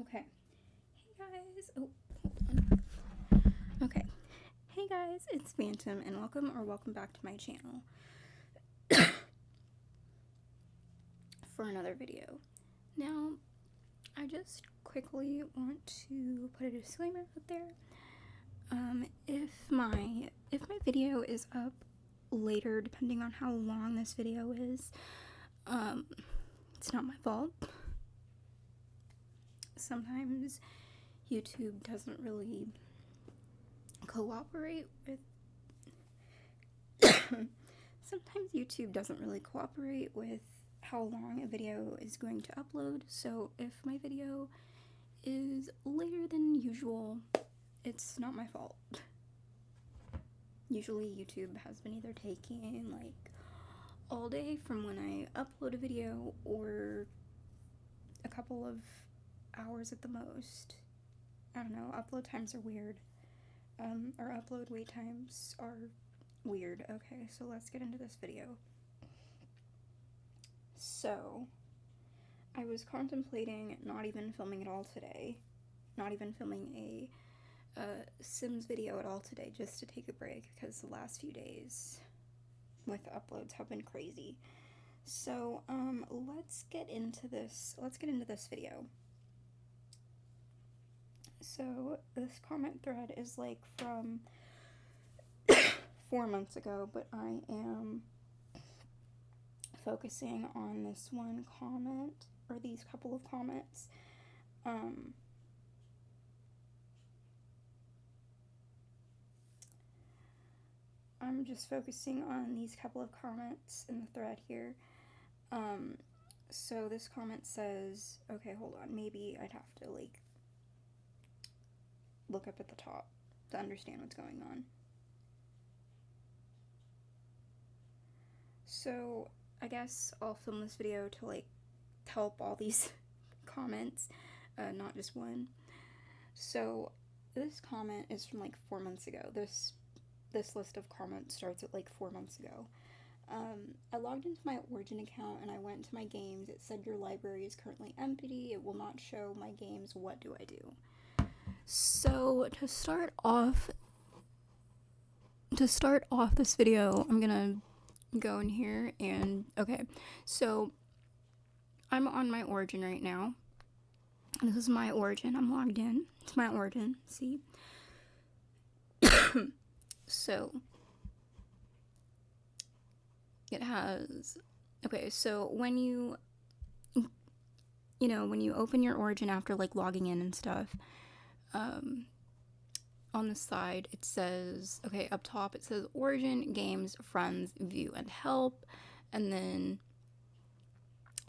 Okay. Hey guys. Oh, hold on. Okay. Hey guys, it's Phantom, and welcome back to my channel for another video. Now, I just quickly want to put a disclaimer out there. If my video is up later, depending on how long this video is, it's not my fault. Sometimes YouTube doesn't really cooperate with sometimes YouTube doesn't really cooperate with how long a video is going to upload, so if my video is later than usual, it's not my fault. Usually YouTube has been either taking like all day from when I upload a video or a couple of hours at the most. I don't know, upload times are weird. Or upload wait times are weird. Okay, so let's get into this video. So, I was contemplating not even filming at all today. Not even filming a Sims video at all today, just to take a break, because the last few days with uploads have been crazy. So, let's get into this video. So, this comment thread is like from 4 months ago, but I am focusing on this one comment, or these couple of comments. I'm just focusing on these couple of comments in the thread here. So this comment says, okay, hold on, maybe I'd have to like look up at the top to understand what's going on. So I guess I'll film this video to like help all these comments, not just one. So this comment is from like 4 months ago. This list of comments starts at like 4 months ago. I logged into my Origin account and I went to my games. It said your library is currently empty. It will not show my games. What do I do? So to start off this video, I'm gonna go in here and okay. So I'm on my Origin right now. This is my Origin. I'm logged in. It's my Origin. See. So it has, okay, so when you open your Origin after like logging in and stuff, on the side it says, okay, up top it says Origin, Games, Friends, View, and Help, and then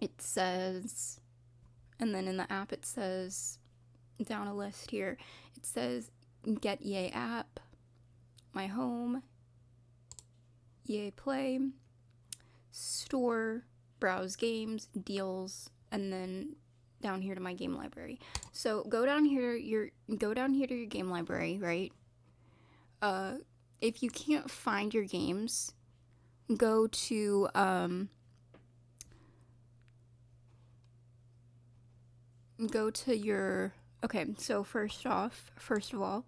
it says, and then in the app it says, down a list here, it says Get EA App, My Home, EA Play, Store, Browse Games, Deals, and then down here to my game library. So go down here to your game library, right? If you can't find your games, go to your, okay, so first of all,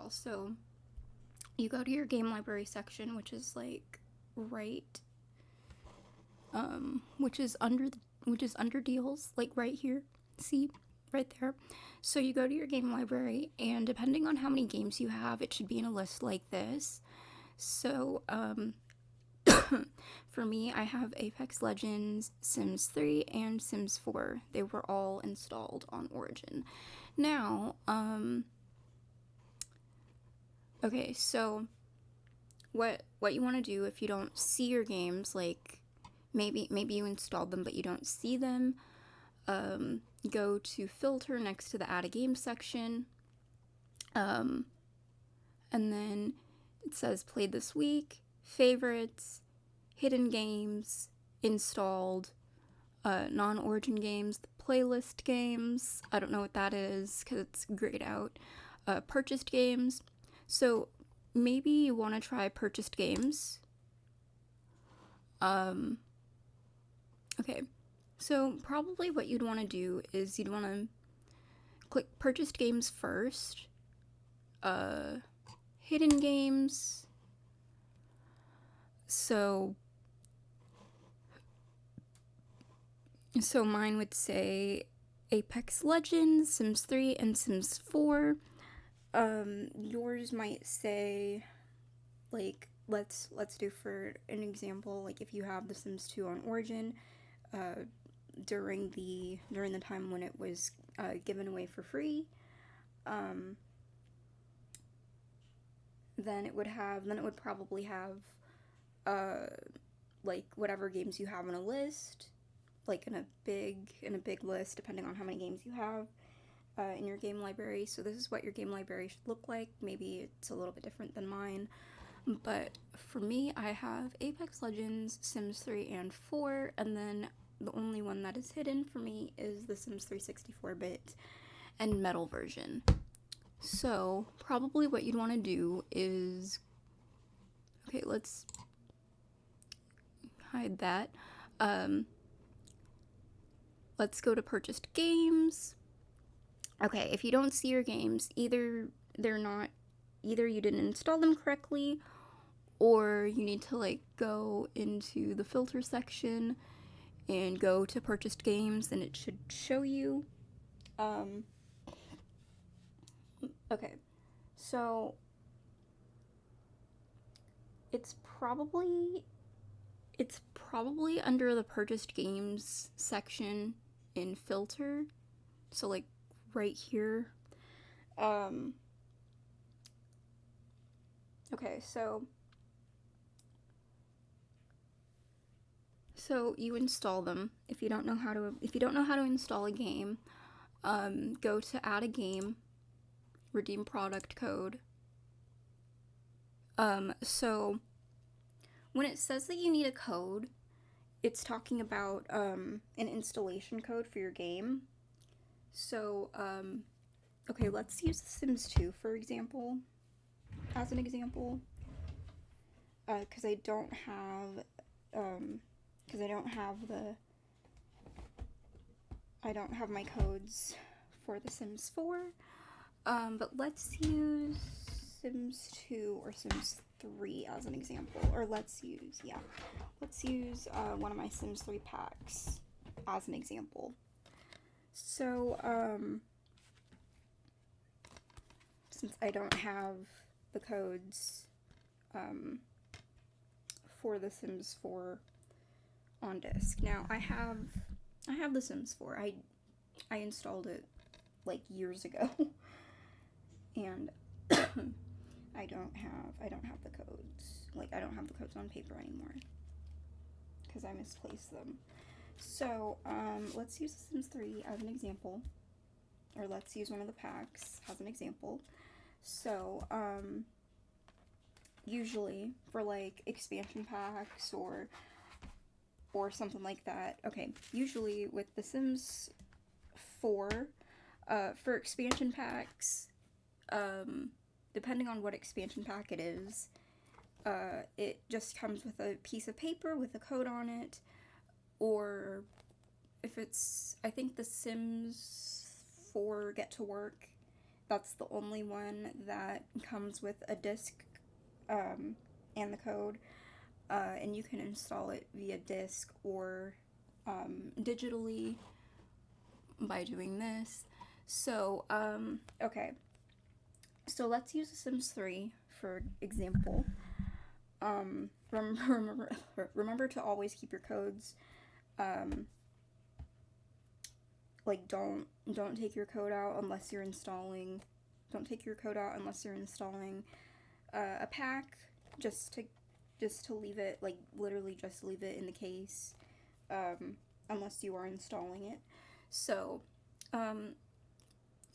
so you go to your game library section, which is like right, which is under deals, like right here, see, right there. So you go to your game library, and depending on how many games you have, it should be in a list like this. So for me, I have Apex Legends, Sims 3, and Sims 4. They were all installed on Origin. Now, okay, so what you want to do if you don't see your games, like maybe you installed them but you don't see them, go to filter next to the add a game section, and then it says played this week, favorites, hidden games, installed, non-Origin games, the playlist games, I don't know what that is because it's grayed out, purchased games. So maybe you want to try purchased games. Okay, So probably what you'd want to do is you'd want to click purchased games first, hidden games. So mine would say Apex Legends, Sims 3, and Sims 4. Yours might say, like, let's do for an example, like if you have The Sims 2 on Origin, during the time when it was given away for free, then it would probably have like whatever games you have on a list, like in a big list, depending on how many games you have in your game library. So this is what your game library should look like. Maybe it's a little bit different than mine, but for me, I have Apex Legends, Sims 3, and 4, and then the only one that is hidden for me is the Sims 3 64-bit and metal version. So probably what you'd want to do is, okay, let's hide that. Let's go to purchased games. Okay, if you don't see your games, either you didn't install them correctly, or you need to like go into the filter section and go to purchased games, and it should show you. Okay, so it's probably under the purchased games section in filter, so like right here. Okay, so you install them. If you don't know how to install a game, go to add a game, redeem product code. So when it says that you need a code, it's talking about an installation code for your game. So okay, let's use Sims 2 for example, as an example, because I don't have my codes for the Sims 4. But let's use Sims 2 or Sims 3 as an example, or let's use one of my Sims 3 packs as an example. So since I don't have the codes for the Sims 4 on disk. Now I have the Sims 4. I installed it like years ago. And I don't have the codes. Like, I don't have the codes on paper anymore because I misplaced them. So let's use The Sims 3 as an example, or let's use one of the packs as an example. So usually for like expansion packs or something like that. Okay, usually with The Sims 4, for expansion packs, depending on what expansion pack it is, it just comes with a piece of paper with a code on it, or if it's, I think The Sims 4 Get to Work, that's the only one that comes with a disc and the code, and you can install it via disc or digitally by doing this. So, okay. So let's use The Sims 3 for example. Remember to always keep your codes. Like don't take your code out unless you're installing. Don't take your code out unless you're installing a pack. Just to leave it, like literally just leave it in the case, unless you are installing it. So,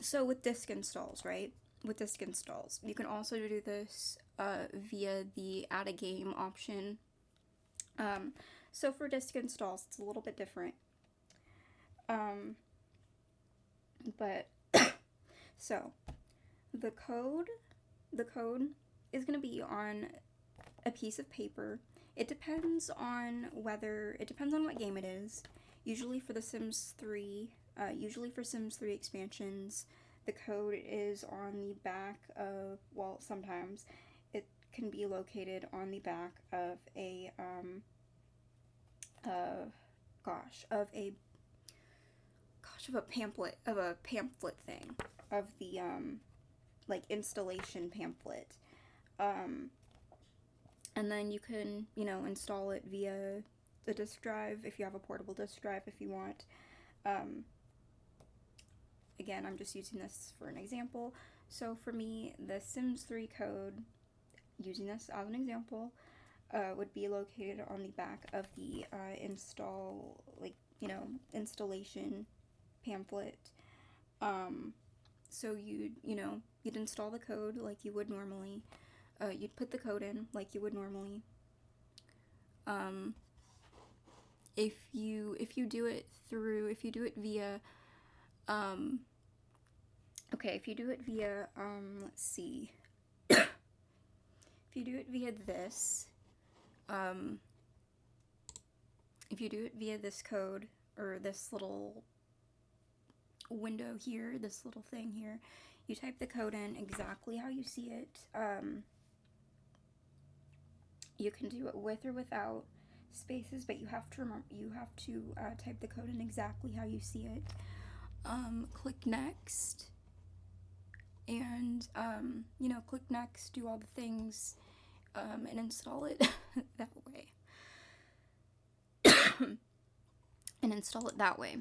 so with disk installs, right? With disk installs, you can also do this via the add a game option. So for disk installs, it's a little bit different. But so the code is going to be on a piece of paper. It depends on what game it is. Usually for the Sims 3, usually for Sims 3 expansions, the code is on the back of, well, sometimes it can be located on the back of a, of a pamphlet thing, of the, like, installation pamphlet. And then you can, install it via the disk drive if you have a portable disk drive if you want. Again, I'm just using this for an example. So for me, the Sims 3 code, using this as an example, would be located on the back of the installation pamphlet. So you'd install the code like you would normally. You'd put the code in like you would normally. If you do it via, let's see. If you do it via this, if you do it via this code, or this little window here, this little thing here, you type the code in exactly how you see it. You can do it with or without spaces, but you have to type the code in exactly how you see it. Click next, and click next, do all the things, and install it that way. And install it that way.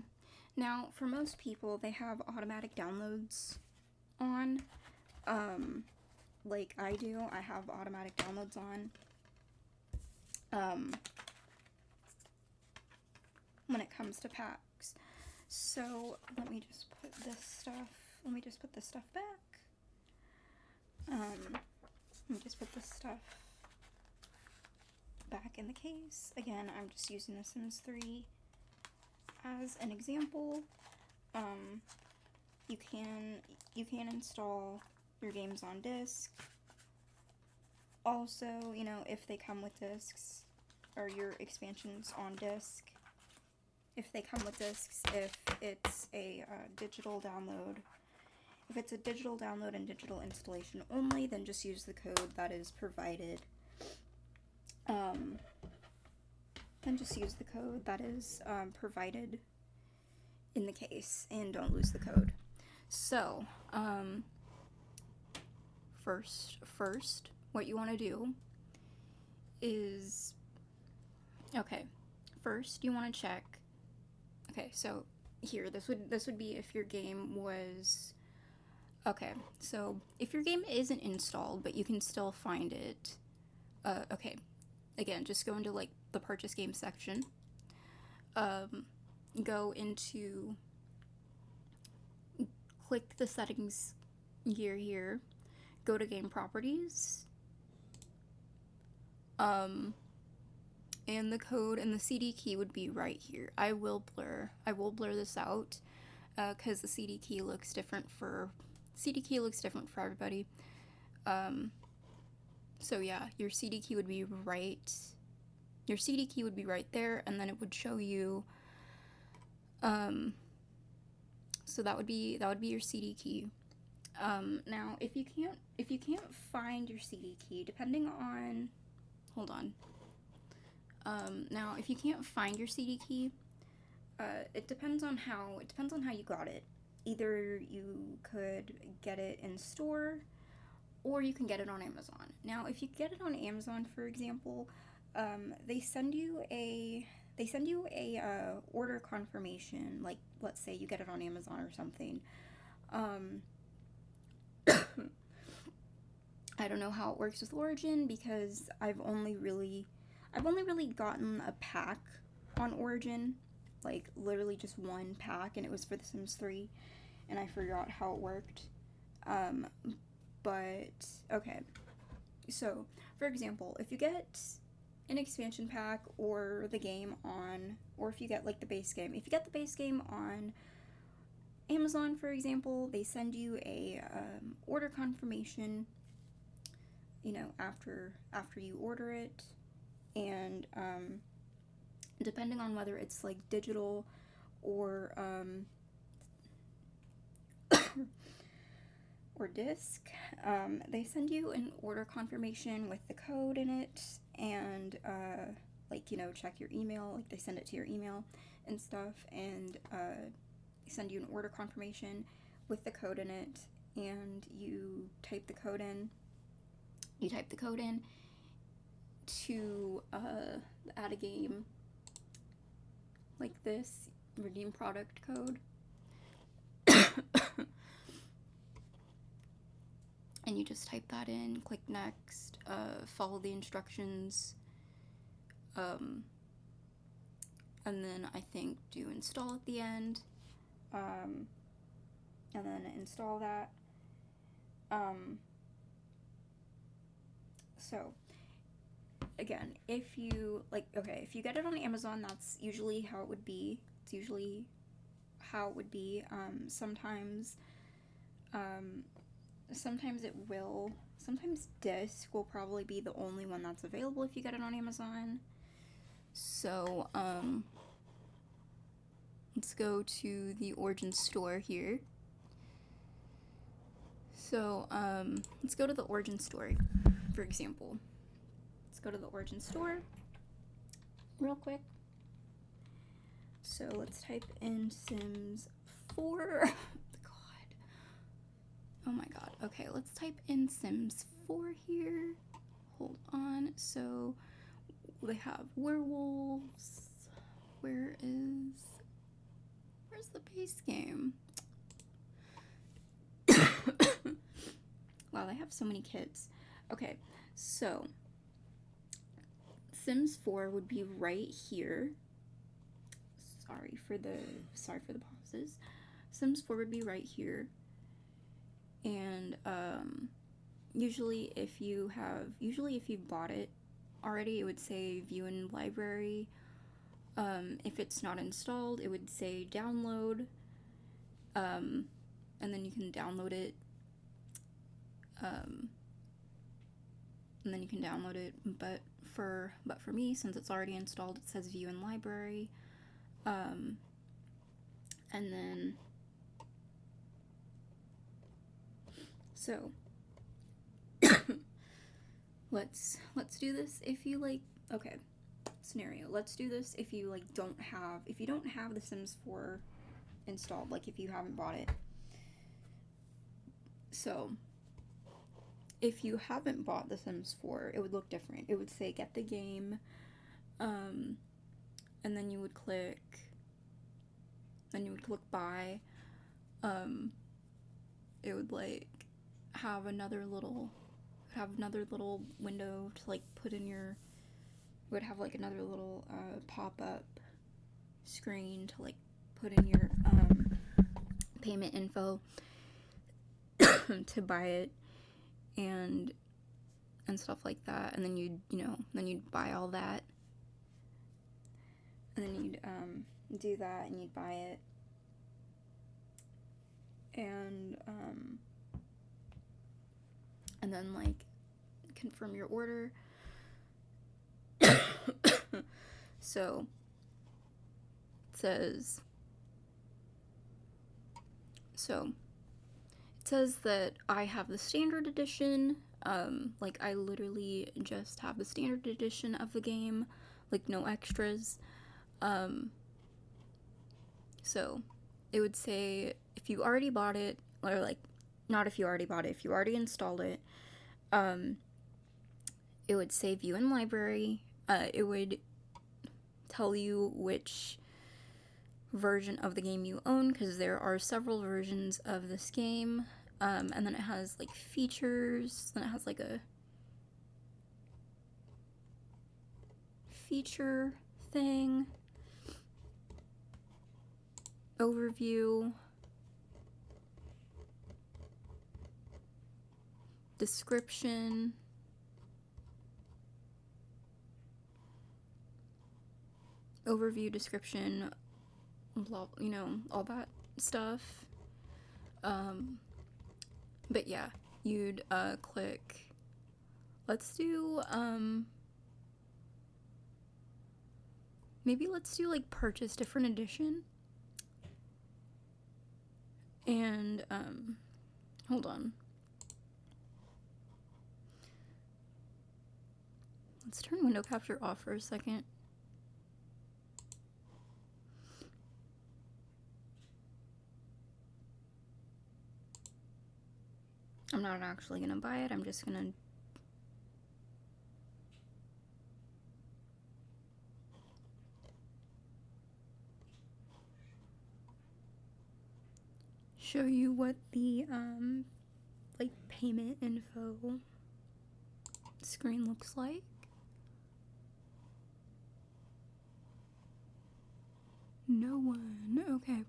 Now, for most people, they have automatic downloads on. Like I do, I have automatic downloads on. When it comes to packs. So let me just put this stuff back. Let me just put this stuff back in the case. Again, I'm just using The Sims 3 as an example. You can install your games on disc. Also, if they come with discs, or your expansions on disc, if they come with discs, if it's a digital download. If it's a digital download and digital installation only, then just use the code that is provided. Provided in the case, and don't lose the code. So, first, what you want to do is, first you want to check. So here, this would be if your game was. So if your game isn't installed, but you can still find it. Again, just go into like the purchase game section. Go into. Click the settings gear here. Go to game properties. And the code and the CD key would be right here. I will blur this out, because the CD key looks different for everybody. So yeah, your CD key would be right there, and then it would show you, so that would be your CD key. Now if you can't find your CD key, depending on, hold on. Now if you can't find your CD key, it depends on how you got it. Either you could get it in store, or you can get it on Amazon. Now, if you get it on Amazon, for example, they send you a order confirmation. Like, let's say you get it on Amazon or something. I don't know how it works with Origin, because I've only really gotten a pack on Origin, like literally just one pack, and it was for The Sims 3, and I forgot how it worked. But okay, so for example, if you get an expansion pack or the game on, or if you get like the base game, if you get the base game on Amazon, for example, they send you a order confirmation, after you order it, and depending on whether it's like digital or or disc, they send you an order confirmation with the code in it, and like, you know, check your email, like they send it to your email and stuff, and they send you an order confirmation with the code in it, and you type the code in. You type the code in to add a game like this, redeem product code. And you just type that in, click next, follow the instructions, and then I think do install at the end, and then install that. So again, if you if you get it on Amazon, that's usually how it would be. It's usually how it would be. Sometimes it will. Sometimes disc will probably be the only one that's available if you get it on Amazon. So, let's go to the Origin store here. So, let's go to the Origin store, for example. Let's go to the Origin store real quick. So, let's type in Sims 4. Oh my god. Okay, let's type in Sims 4 here. Hold on. So they have werewolves. Where's the base game? Wow, they have so many kits. Okay, so Sims 4 would be right here. Sorry for the pauses. Sims 4 would be right here. And usually if you've bought it already, it would say view in library. If it's not installed, it would say download, and then you can download it. But for me, since it's already installed, it says view in library. And then so let's do this if you like. Okay, scenario. Let's do this if you don't have the Sims 4 installed, like if you haven't bought it. So if you haven't bought the Sims 4, it would look different. It would say get the game, and then you would click buy. It would have another little window to put in your, it would have another little pop-up screen to put in your payment info to buy it and stuff like that, and then you'd buy all that, and then you'd do that and you'd buy it, and then confirm your order. So it says that I have the standard edition. I literally just have the standard edition of the game, no extras. So it would say if you already bought it, or not if you already bought it, if you already installed it, it would say view in library. It would tell you which version of the game you own, because there are several versions of this game. And then it has features, then it has a feature thing, overview, description, blah, all that stuff. But yeah, you'd click, let's do maybe let's do like purchase different edition. And hold on. Let's turn window capture off for a second. I'm not actually gonna buy it, I'm just gonna show you what the like payment info screen looks like. No one. Okay.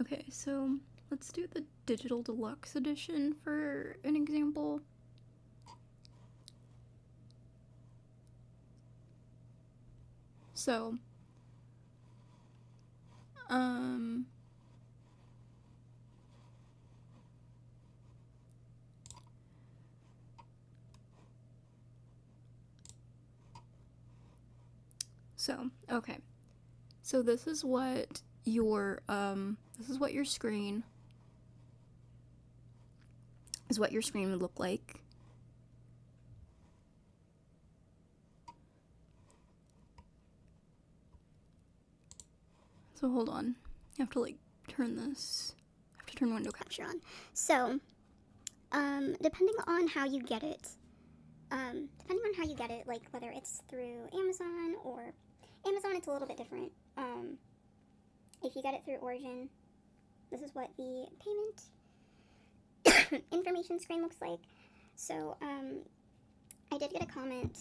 Okay, so let's do the digital deluxe edition for an example. So, okay. So this is what your screen would look like. So hold on. You have to like turn window capture on. So, depending on how you get it, like whether it's through Amazon or it's a little bit different. If you get it through Origin, this is what the payment information screen looks like. So, I did get a comment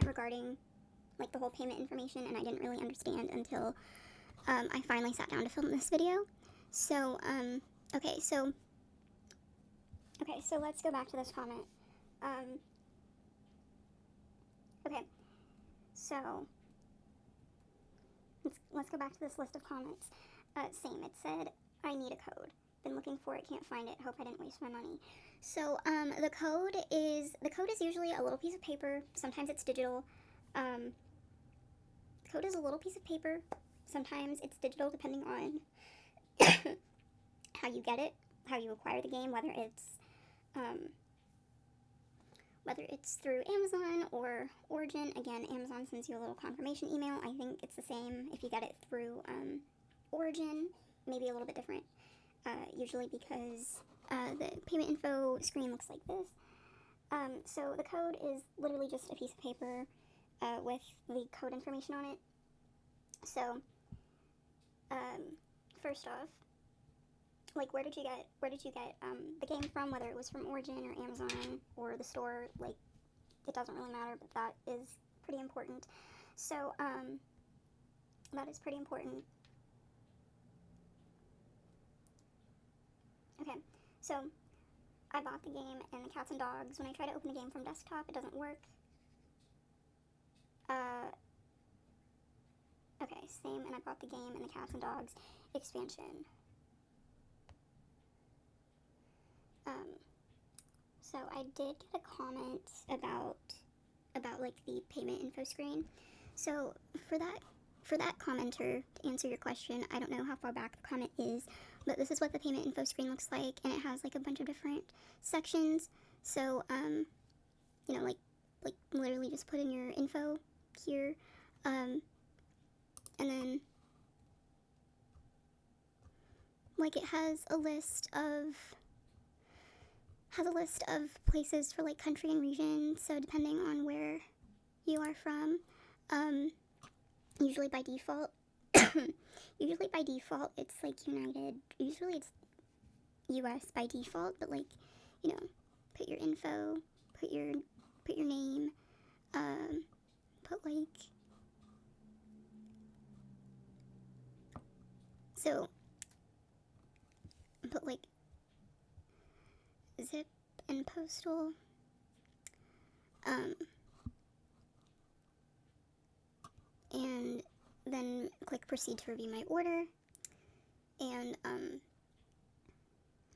regarding like the whole payment information, and I didn't really understand until I finally sat down to film this video. So, okay, so let's go back to this comment. Okay, so let's go back to this list of comments. Same, it said, I need a code. Been looking for it, can't find it, hope I didn't waste my money. So, the code is usually a little piece of paper, sometimes it's digital. The code is a little piece of paper, sometimes it's digital depending on how you get it, how you acquire the game, whether it's through Amazon or Origin. Again, Amazon sends you a little confirmation email. I think it's the same if you get it through Origin, maybe a little bit different, usually because the payment info screen looks like this. So the code is literally just a piece of paper with the code information on it. So, first off, like where did you get the game from, whether it was from Origin or Amazon or the store, like it doesn't really matter, but that is pretty important. So that is pretty important. Okay, so I bought the game and the Cats and Dogs. When I try to open the game from desktop, it doesn't work. Okay, same, and I bought the game and the Cats and Dogs expansion. So I did get a comment about like the payment info screen. So for that commenter, to answer your question, I don't know how far back the comment is, but this is what the payment info screen looks like, and it has like a bunch of different sections. So you know, like literally just put in your info here, and then like it has a list of places for like country and region. So depending on where you are from, usually by default it's like United. Usually it's US by default, but like, you know, put your info, put your name, put like, so put like zip and postal, and then click proceed to review my order, and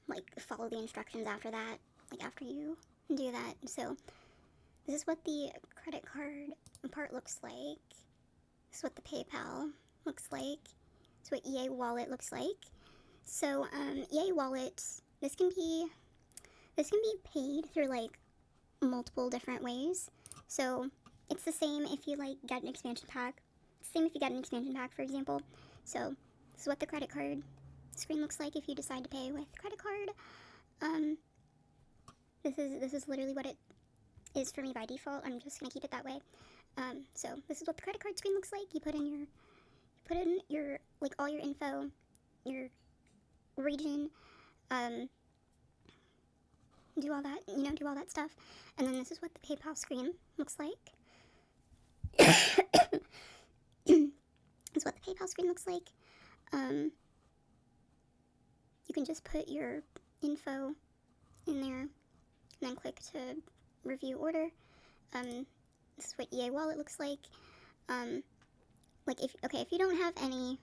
like follow the instructions after that, like after you do that. So this is what the credit card part looks like. This is what the PayPal looks like. This is what EA Wallet looks like. So EA Wallet, this can be paid through like multiple different ways. So it's the same if you like get an expansion pack. It's the same if you get an expansion pack, for example. So this is what the credit card screen looks like if you decide to pay with credit card. This is literally what it is for me by default. I'm just gonna keep it that way. So this is what the credit card screen looks like. You put in your like all your info, your region, do all that, do all that stuff. And then this is what the PayPal screen looks like. This is what the PayPal screen looks like. You can just put your info in there and then click to review order. This is what EA Wallet looks like. Like if you don't have any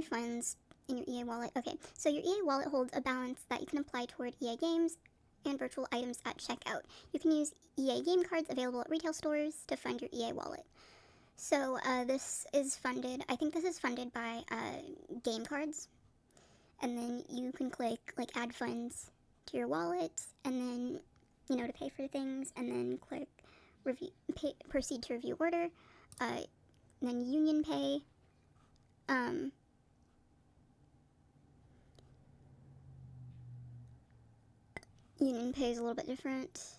funds in your EA Wallet, okay, so your EA Wallet holds a balance that you can apply toward EA games and virtual items at checkout. You can use EA game cards available at retail stores to fund your EA Wallet. So this is funded, I think this is funded by game cards, and then you can click like add funds to your wallet, and then to pay for things, and then click proceed to review order, then Union Pay. Union Pay is a little bit different.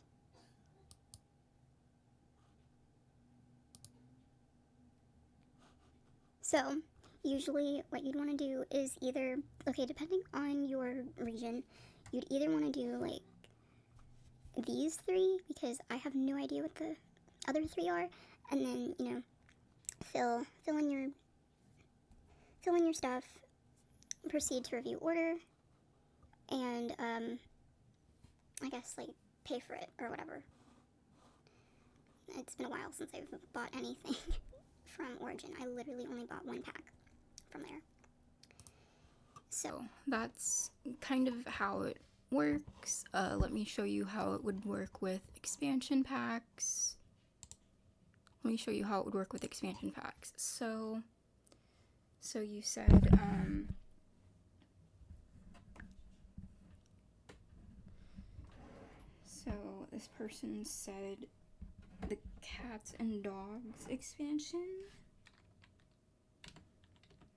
So usually what you'd want to do is either, okay, depending on your region, you'd either want to do like these three, because I have no idea what the other three are, and then fill in your stuff, proceed to review order, and I guess like pay for it or whatever. It's been a while since I've bought anything from Origin. I literally only bought one pack from there. So that's kind of how it works. Let me show you how it would work with expansion packs. So you said, so this person said the Cats and Dogs expansion.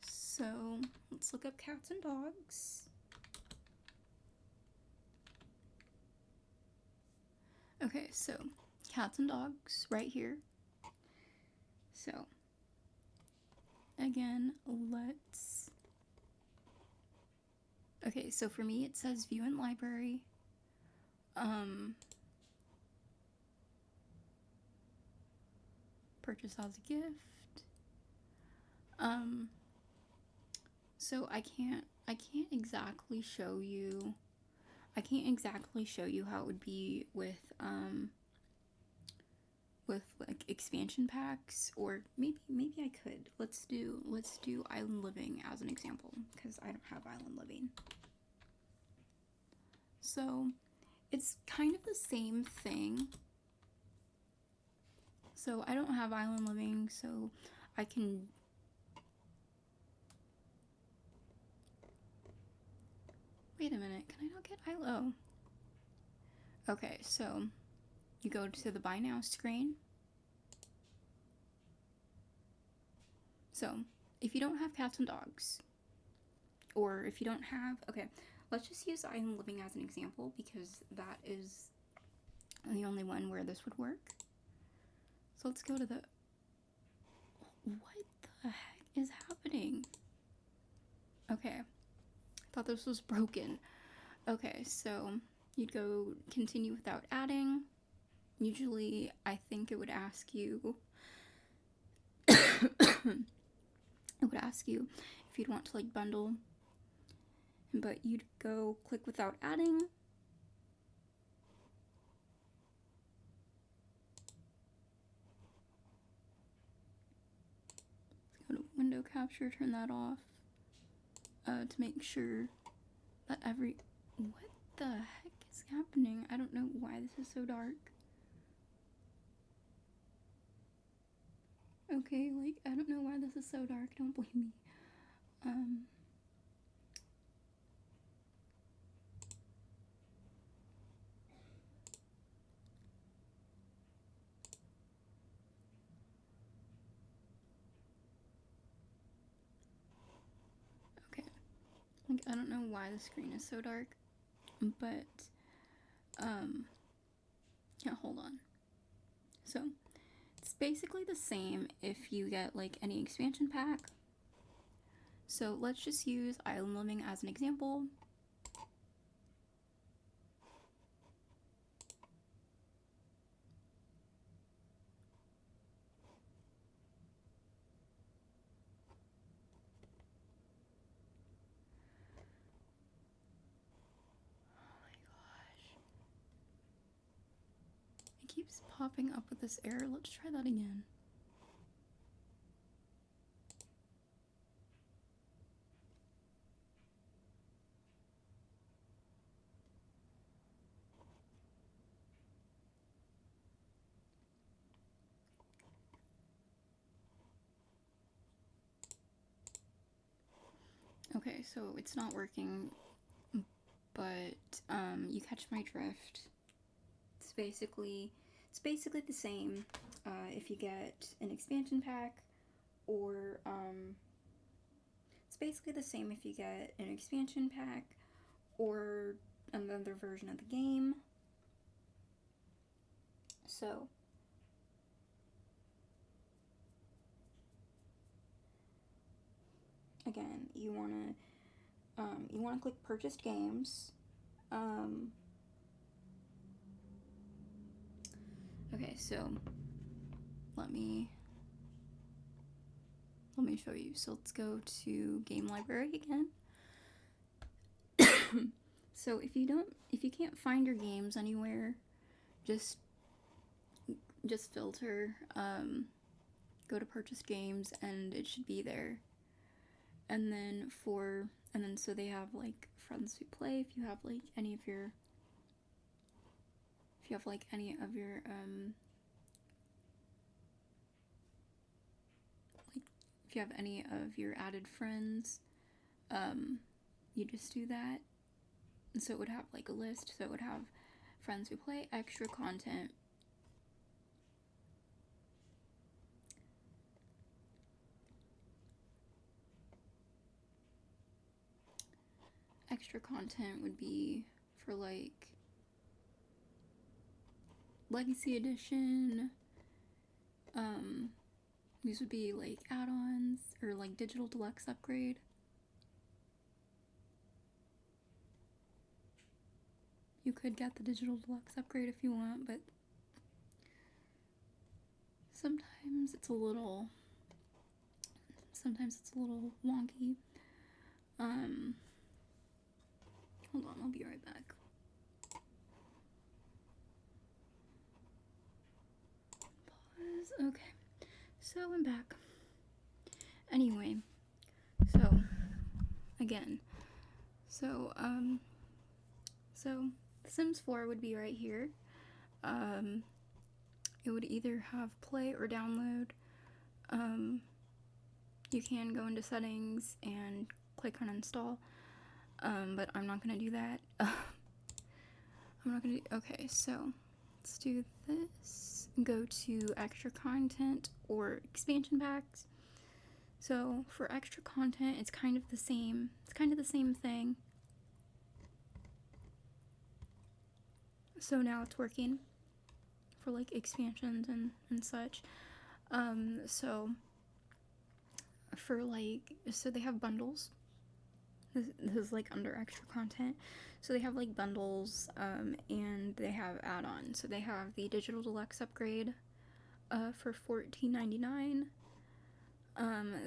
So let's look up Cats and Dogs. Okay, so Cats and Dogs right here. So again, okay, so for me it says view in library. Purchase as a gift. So I can't exactly show you how it would be with like expansion packs, or maybe I could. Let's do Island Living as an example, because I don't have Island Living. So it's kind of the same thing. So I don't have Island Living, so I can wait a minute, can I not get ILO? Okay, so you go to the Buy Now screen. So if you don't have Cats and Dogs, or if you don't have, okay, let's just use Island Living as an example, because that is the only one where this would work. So let's go to the, what the heck is happening? Okay, I thought this was broken. Okay, so you'd go continue without adding. Usually I think it would ask you if you'd want to like bundle, but you'd go click without adding. window capture, turn that off to make sure that what the heck is happening? I don't know why this is so dark. Okay, like, I don't know why this is so dark, don't blame me. Okay, like, I don't know why the screen is so dark, but, yeah, hold on. So, it's basically the same if you get, like, any expansion pack. So, let's just use Island Living as an example. It keeps popping up with this error. Let's try that again. Okay, so it's not working, but you catch my drift. It's basically the same if you get an expansion pack, or it's basically the same if you get an expansion pack or another version of the game. So again, you wanna click purchased games. Okay, so let me show you. So let's go to game library again. So if you can't find your games anywhere, just filter, go to purchased games, and it should be there. And then so they have like Friends Who Play. If you have like any of your if you have any of your added friends, you just do that. And so it would have like a list. So it would have Friends Who Play, extra content, would be for like Legacy Edition. These would be like add-ons or like Digital Deluxe Upgrade. You could get the Digital Deluxe Upgrade if you want, but sometimes it's a little wonky. Hold on, I'll be right back. Pause. Okay, so I'm back. Anyway, so again, so Sims 4 would be right here. It would either have play or download. You can go into settings and click on install, but I'm not gonna do that. Okay, so let's do this. Go to extra content or expansion packs. So for extra content, it's kind of the same. It's kind of the same thing. So now it's working for like expansions and such. So they have bundles. This is like under extra content. So they have like bundles, and they have add-ons. So they have the Digital Deluxe Upgrade for $14.99.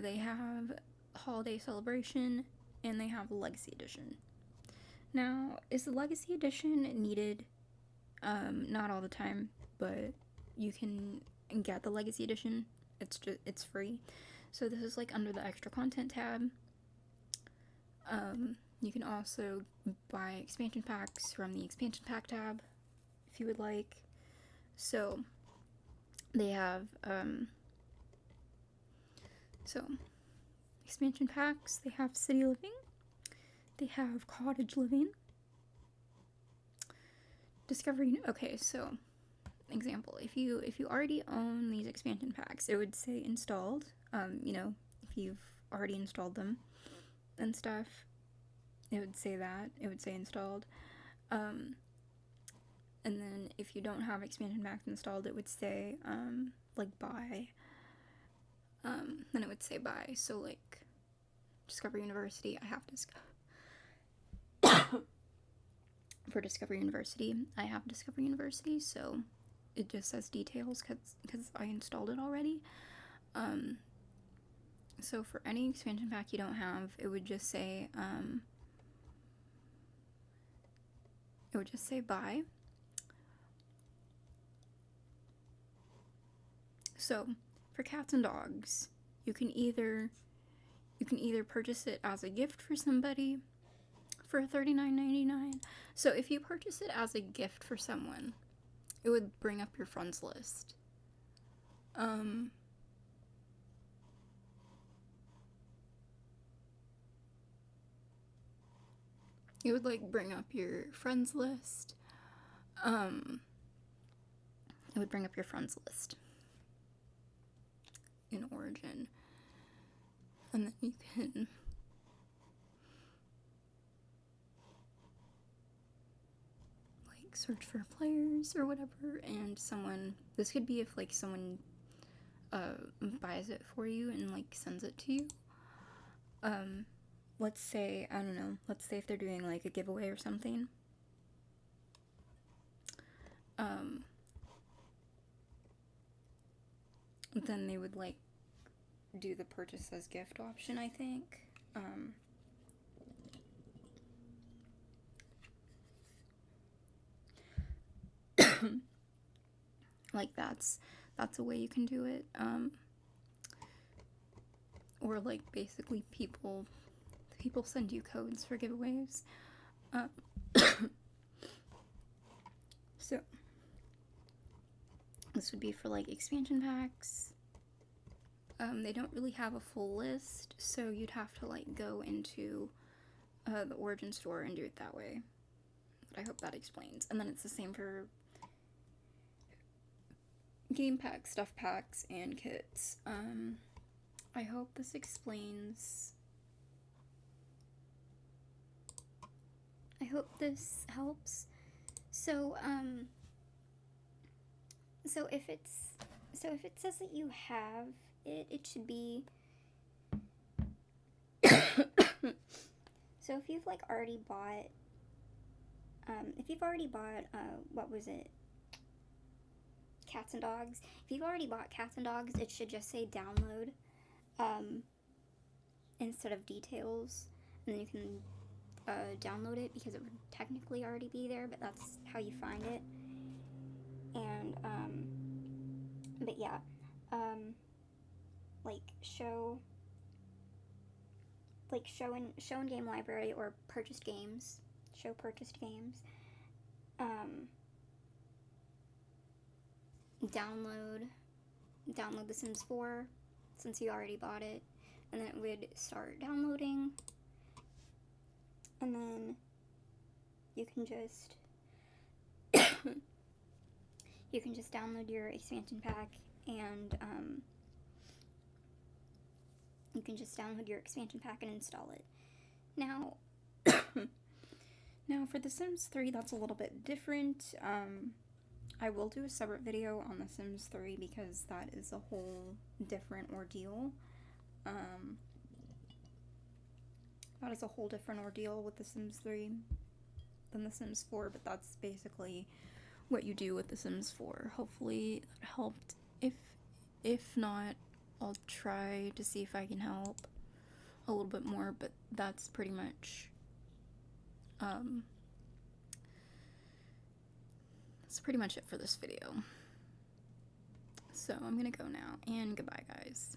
They have Holiday Celebration, and they have Legacy Edition. Now, is the Legacy Edition needed? Not all the time, but you can get the Legacy Edition. It's free. So this is like under the extra content tab. You can also buy expansion packs from the expansion pack tab if you would like. So they have expansion packs. They have city living. They have cottage living. Discovery. Okay, so example, if you already own these expansion packs, it would say installed. You know, if you've already installed them and stuff, it would say that. It would say installed. And then if you don't have expansion packs installed, it would say like buy. Then it would say buy. So like Discover University, I have for Discover University, I have Discover University, so it just says details because I installed it already. So for any expansion pack you don't have, it would just say buy. So for cats and dogs, you can either purchase it as a gift for somebody for $39.99. So if you purchase it as a gift for someone, it would bring up your friends list. It would like bring up your friends list. It would bring up your friends list in Origin, and then you can like search for players or whatever, and this could be if like someone buys it for you and like sends it to you. Let's say, I don't know, let's say if they're doing like a giveaway or something. Then they would like do the purchase as gift option, I think. Like that's a way you can do it. Or like basically people send you codes for giveaways. So this would be for like expansion packs. They don't really have a full list, so you'd have to like go into the Origin store and do it that way. But I hope that explains. And then it's the same for game packs, stuff packs, and kits. I hope this explains. I hope this helps. So if it says that you have it, it should be. So if you've like already bought, what was it? Cats and Dogs. If you've already bought Cats and Dogs, it should just say download, instead of details, and then you can download it because it would technically already be there, but that's how you find it. And but yeah, like show in game library or purchased games. Show purchased games. Download The Sims 4 since you already bought it, and then it would start downloading, and then you can just download your expansion pack, and install it. Now for The Sims 3, that's a little bit different. I will do a separate video on The Sims 3 because that is a whole different ordeal. That is a whole different ordeal with The Sims 3 than The Sims 4, but that's basically what you do with The Sims 4. Hopefully that helped. If not, I'll try to see if I can help a little bit more, but that's pretty much that's pretty much it for this video. So I'm gonna go now, and goodbye, guys.